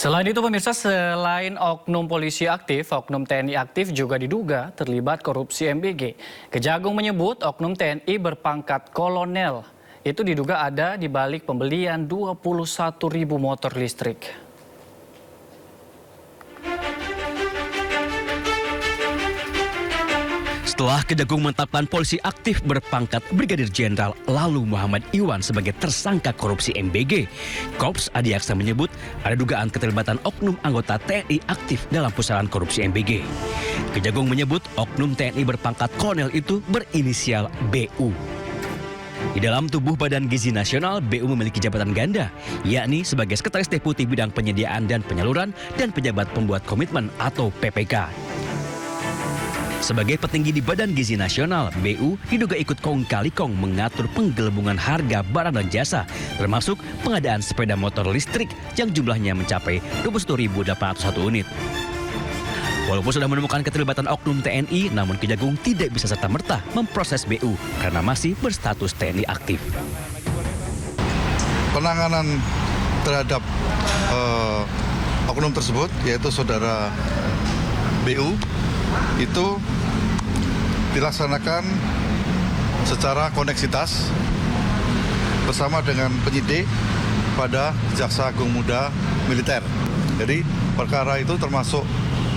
Selain itu pemirsa, selain oknum polisi aktif, oknum TNI aktif juga diduga terlibat korupsi MBG. Kejagung menyebut oknum TNI berpangkat kolonel itu diduga ada di balik pembelian 21.000 motor listrik. Setelah Kejagung menetapkan polisi aktif berpangkat Brigadir Jenderal Lalu Muhammad Iwan sebagai tersangka korupsi MBG, Korps Adiaksa menyebut ada dugaan keterlibatan oknum anggota TNI aktif dalam pusaran korupsi MBG. Kejagung menyebut oknum TNI berpangkat kolonel itu berinisial BU. Di dalam tubuh Badan Gizi Nasional, BU memiliki jabatan ganda, yakni sebagai Sekretaris Deputi Bidang Penyediaan dan Penyaluran dan Pejabat Pembuat Komitmen atau PPK. Sebagai petinggi di Badan Gizi Nasional, BU diduga ikut kong kali kong mengatur penggelembungan harga barang dan jasa, termasuk pengadaan sepeda motor listrik yang jumlahnya mencapai 21.801 unit. Walaupun sudah menemukan keterlibatan oknum TNI, namun Kejagung tidak bisa serta-merta memproses BU karena masih berstatus TNI aktif. Penanganan terhadap oknum tersebut, yaitu saudara BU, itu dilaksanakan secara koneksitas bersama dengan penyidik pada Jaksa Agung Muda Militer. Jadi perkara itu termasuk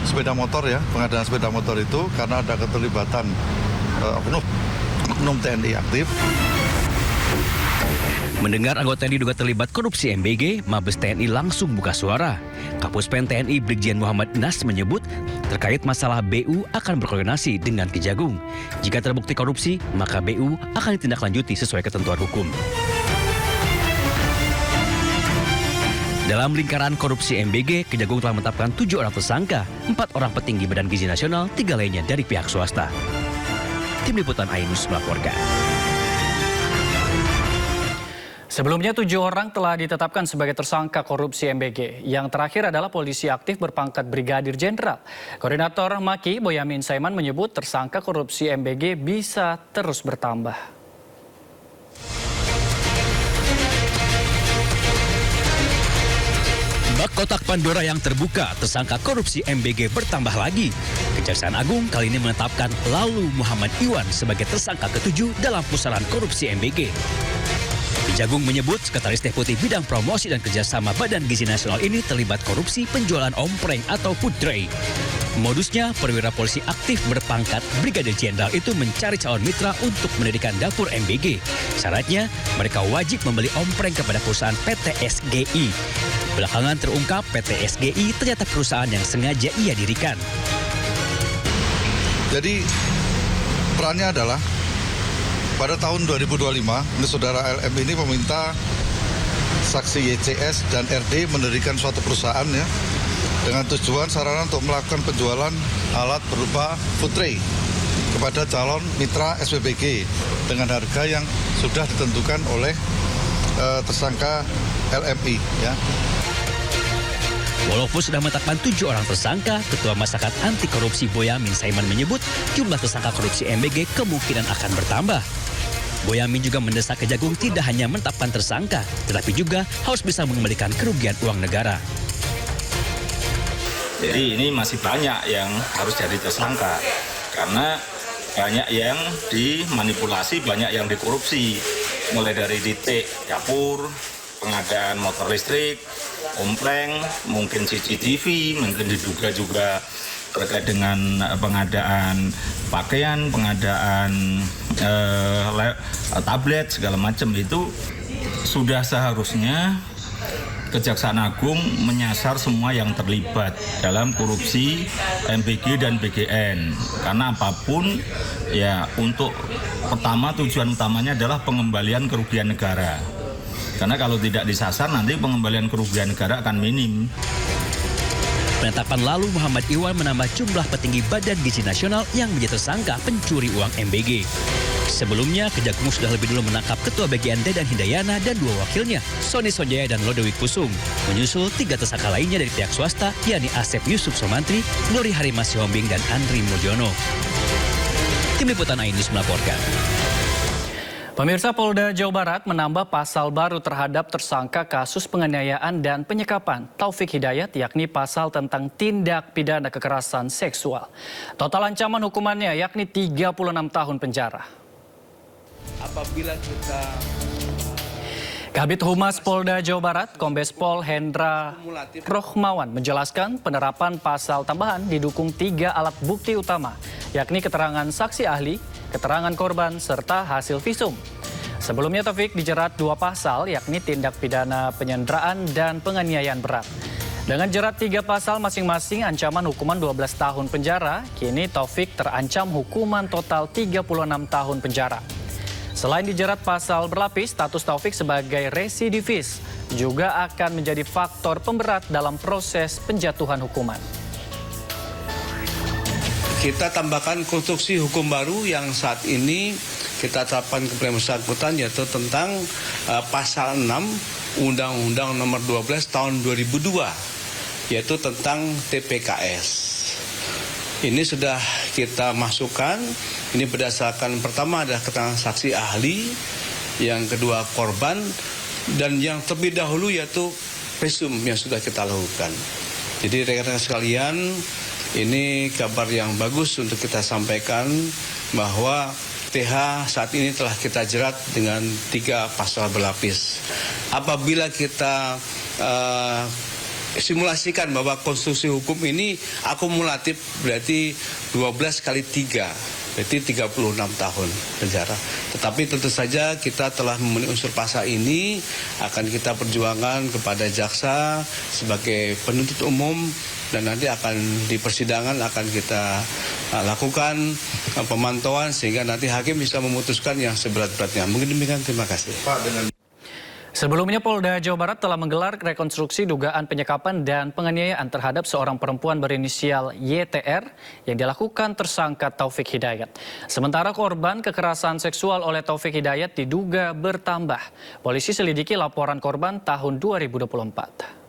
sepeda motor ya, pengadaan sepeda motor itu karena ada keterlibatan oknum TNI aktif. Mendengar anggota diduga terlibat korupsi MBG, Mabes TNI langsung buka suara. Kapuspen TNI Brigjen Muhammad Nas menyebut terkait masalah BU akan berkoordinasi dengan Kejagung. Jika terbukti korupsi, maka BU akan ditindaklanjuti sesuai ketentuan hukum. Dalam lingkaran korupsi MBG, Kejagung telah menetapkan 7 orang tersangka, 4 orang petinggi Badan Gizi Nasional, 3 lainnya dari pihak swasta. Tim Liputan Ainus melaporkan. Sebelumnya 7 orang telah ditetapkan sebagai tersangka korupsi MBG. Yang terakhir adalah polisi aktif berpangkat Brigadir Jenderal. Koordinator Maki Boyamin Saiman menyebut tersangka korupsi MBG bisa terus bertambah. Bak kotak Pandora yang terbuka, tersangka korupsi MBG bertambah lagi. Kejaksaan Agung kali ini menetapkan Lalu Muhammad Iwan sebagai tersangka ke-7 dalam pusaran korupsi MBG. Kejagung menyebut Sekretaris Deputi Bidang Promosi dan Kerjasama Badan Gizi Nasional ini terlibat korupsi penjualan ompreng atau food tray. Modusnya, perwira polisi aktif berpangkat Brigadir Jenderal itu mencari calon mitra untuk mendirikan dapur MBG. Syaratnya, mereka wajib membeli ompreng kepada perusahaan PT SGI. Belakangan terungkap PT SGI ternyata perusahaan yang sengaja ia dirikan. Jadi perannya adalah pada tahun 2025, saudara LM ini meminta saksi YCS dan RD mendirikan suatu perusahaan ya, dengan tujuan sarana untuk melakukan penjualan alat berupa food tray kepada calon mitra SPBG dengan harga yang sudah ditentukan oleh tersangka LMI ya. Walaupun sudah menetapkan 7 orang tersangka, Ketua Masyarakat Anti Korupsi Boyamin Saiman menyebut jumlah tersangka korupsi MBG kemungkinan akan bertambah. Boyamin juga mendesak Kejagung tidak hanya menetapkan tersangka, tetapi juga harus bisa mengembalikan kerugian uang negara. Jadi ini masih banyak yang harus jadi tersangka, karena banyak yang dimanipulasi, banyak yang dikorupsi. Mulai dari titik dapur, pengadaan motor listrik, ompreng, mungkin CCTV, mungkin diduga juga terkait dengan pengadaan pakaian, pengadaan tablet, segala macam. Itu sudah seharusnya Kejaksaan Agung menyasar semua yang terlibat dalam korupsi MBG dan BGN. Karena apapun, ya untuk pertama tujuan utamanya adalah pengembalian kerugian negara. Karena kalau tidak disasar nanti pengembalian kerugian negara akan minim. Penetapan Lalu Muhammad Iwan menambah jumlah petinggi Badan Gizi Nasional yang menjadi tersangka pencuri uang MBG. Sebelumnya, Kejagung sudah lebih dulu menangkap Ketua BGN Dedan Hindayana dan 2 wakilnya, Sony Sonjaya dan Lodewijk Kusum. Menyusul 3 tersangka lainnya dari pihak swasta, yakni Asep Yusuf Somantri, Glory Harima Sihombing, dan Andri Mulyono. Tim Liputan Ainus melaporkan. Pemirsa, Polda Jawa Barat menambah pasal baru terhadap tersangka kasus penganiayaan dan penyekapan Taufik Hidayat, yakni pasal tentang tindak pidana kekerasan seksual. Total ancaman hukumannya yakni 36 tahun penjara. Apabila kita Kabid Humas Polda Jawa Barat, Kombes Pol Hendra Rohmawan menjelaskan penerapan pasal tambahan didukung 3 alat bukti utama, yakni keterangan saksi ahli, keterangan korban, serta hasil visum. Sebelumnya Taufik dijerat 2 pasal, yakni tindak pidana penyanderaan dan penganiayaan berat. Dengan jerat 3 pasal masing-masing ancaman hukuman 12 tahun penjara, kini Taufik terancam hukuman total 36 tahun penjara. Selain dijerat pasal berlapis, status Taufik sebagai residivis juga akan menjadi faktor pemberat dalam proses penjatuhan hukuman. kita tambahkan konstruksi hukum baru yang saat ini kita terapkan kepada yang bersangkutan, yaitu tentang pasal 6 Undang-Undang Nomor 12 Tahun 2002, yaitu tentang TPKS. Ini sudah kita masukkan. Ini berdasarkan pertama adalah keterangan saksi ahli, yang kedua korban, dan yang terlebih dahulu yaitu presum yang sudah kita lakukan. Jadi rekan-rekan sekalian, ini kabar yang bagus untuk kita sampaikan bahwa TH saat ini telah kita jerat dengan 3 pasal berlapis. Apabila kita simulasikan bahwa konstruksi hukum ini akumulatif, berarti 12 kali 3. Berarti 36 tahun penjara. Tetapi tentu saja kita telah memenuhi unsur pasal ini, akan kita perjuangkan kepada jaksa sebagai penuntut umum, dan nanti akan di persidangan akan kita lakukan pemantauan sehingga nanti hakim bisa memutuskan yang seberat-beratnya. Mungkin demikian, terima kasih. Sebelumnya Polda Jawa Barat telah menggelar rekonstruksi dugaan penyekapan dan penganiayaan terhadap seorang perempuan berinisial YTR yang dilakukan tersangka Taufik Hidayat. Sementara korban kekerasan seksual oleh Taufik Hidayat diduga bertambah. Polisi selidiki laporan korban tahun 2024.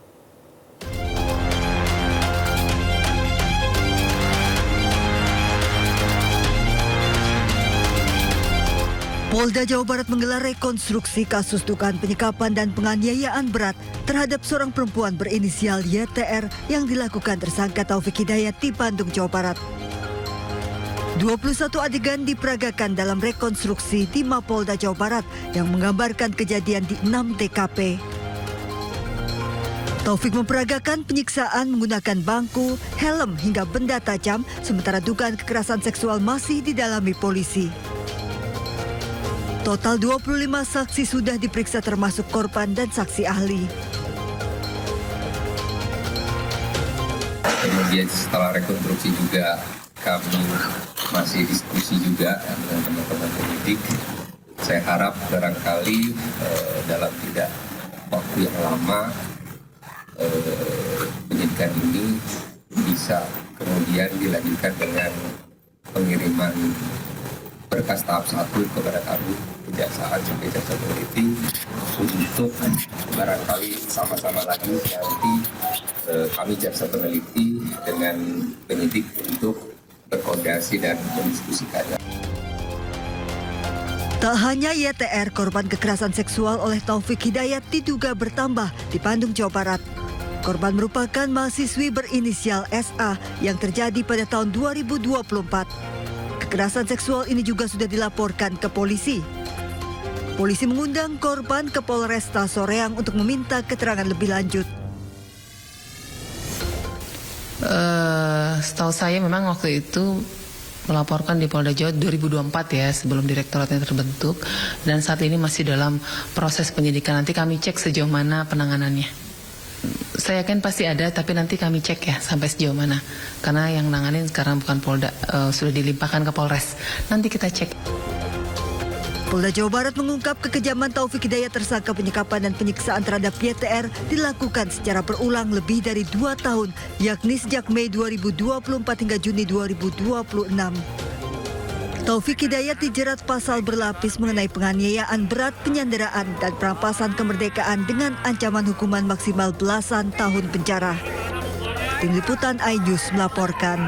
Polda Jawa Barat menggelar rekonstruksi kasus dugaan penyekapan dan penganiayaan berat terhadap seorang perempuan berinisial YTR yang dilakukan tersangka Taufik Hidayat di Bandung, Jawa Barat. 21 adegan diperagakan dalam rekonstruksi di Mapolda Jawa Barat yang menggambarkan kejadian di 6 TKP. Taufik memperagakan penyiksaan menggunakan bangku, helm hingga benda tajam, sementara dugaan kekerasan seksual masih didalami polisi. Total 25 saksi sudah diperiksa termasuk korban dan saksi ahli. Kemudian setelah rekonstruksi juga kami masih diskusi juga dengan teman-teman penyidik. Saya harap barangkali dalam tidak waktu yang lama penyidikan ini bisa kemudian dilanjutkan dengan pengiriman berkas tahap 1 kepada kami kejaksaan sebagai jaksa peneliti untuk barangkali sama-sama lagi nanti kami jaksa peneliti dengan penyidik untuk berkoordinasi dan mendiskusikannya. Tak hanya YTR, korban kekerasan seksual oleh Taufik Hidayat diduga bertambah di Bandung, Jawa Barat. Korban merupakan mahasiswi berinisial SA yang terjadi pada tahun 2024. Kekerasan seksual ini juga sudah dilaporkan ke polisi. Polisi mengundang korban ke Polresta Soreang untuk meminta keterangan lebih lanjut. Setahu saya memang waktu itu melaporkan di Polda Jawa 2024 ya, sebelum direktoratnya terbentuk, dan saat ini masih dalam proses penyidikan. Nanti kami cek sejauh mana penanganannya. Saya yakin pasti ada, tapi nanti kami cek ya sampai sejauh mana. Karena yang nanganin sekarang bukan Polda, sudah dilimpahkan ke Polres. Nanti kita cek. Polda Jawa Barat mengungkap kekejaman Taufik Hidayat tersangka penyekapan dan penyiksaan terhadap YTR dilakukan secara berulang lebih dari 2 tahun, yakni sejak Mei 2024 hingga Juni 2026. Taufik Hidayat dijerat pasal berlapis mengenai penganiayaan berat, penyanderaan, dan perampasan kemerdekaan dengan ancaman hukuman maksimal belasan tahun penjara. Tim Liputan iNews melaporkan.